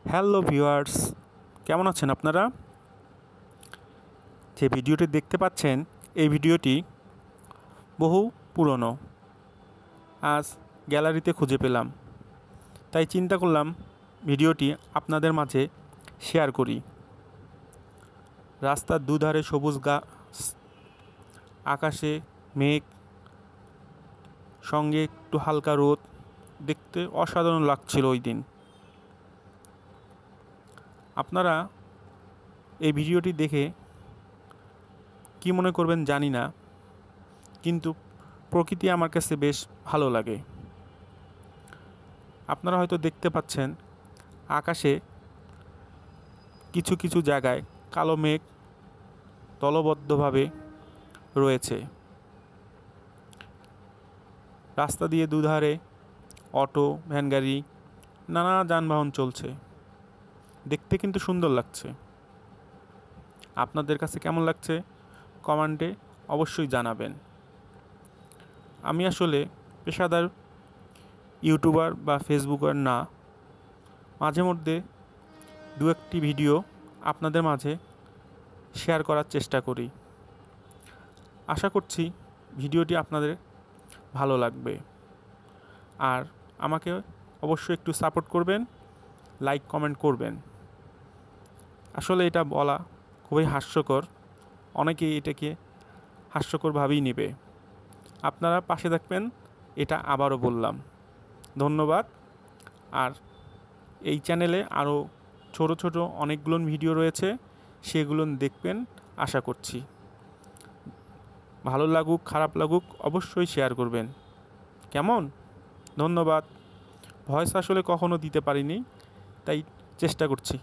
Hello viewers, কেমন আছেন আপনারা? যে ভিডিওটি দেখতে পাচ্ছেন এই ভিডিওটি বহু পুরনো। আজ গ্যালারিতে খুঁজে পেলাম, তাই চিন্তা করলাম ভিডিওটি আপনাদের মাঝে শেয়ার করি। রাস্তার দুধারে সবুজ গাছ, আকাশে মেঘ, সঙ্গে একটু হালকা রোদ, দেখতে অসাধারণ লাগছিল ওই দিন। আপনারা এই ভিডিওটি দেখে কি মনে করবেন জানি না, কিন্তু প্রকৃতি আমার কাছে বেশ ভালো লাগে। আপনারা হয়তো দেখতে পাচ্ছেন আকাশে কিছু কিছু জায়গায় কালো মেঘ দলবদ্ধভাবে রয়েছে। রাস্তা দিয়ে দুধারে অটো, ভ্যান গাড়ি, নানা যানবাহন চলছে। দেখতে কিন্তু সুন্দর লাগছে। আপনাদের কাছে কেমন লাগছে কমেন্টে অবশ্যই জানাবেন। আমি আসলে পেশাদার ইউটিউবার বা ফেসবুকার না, মাঝে মধ্যে দু একটি ভিডিও আপনাদের মাঝে শেয়ার করার চেষ্টা করি। আশা করছি ভিডিওটি আপনাদের ভালো লাগবে। আর আমাকে অবশ্যই একটু সাপোর্ট করবেন, লাইক কমেন্ট করবেন। আসলে এটা বলা খুবই হাস্যকর, অনেকেই এটাকে হাস্যকরভাবেই নেবে। আপনারা পাশে থাকবেন, এটা আবারও বললাম। ধন্যবাদ। আর এই চ্যানেলে আরও ছোট ছোট অনেকগুলো ভিডিও রয়েছে, সেগুলো দেখবেন আশা করছি। ভালো লাগুক খারাপ লাগুক অবশ্যই শেয়ার করবেন, কেমন? ধন্যবাদ। ভয়েস আসলে কখনো দিতে পারিনি, তাই চেষ্টা করছি।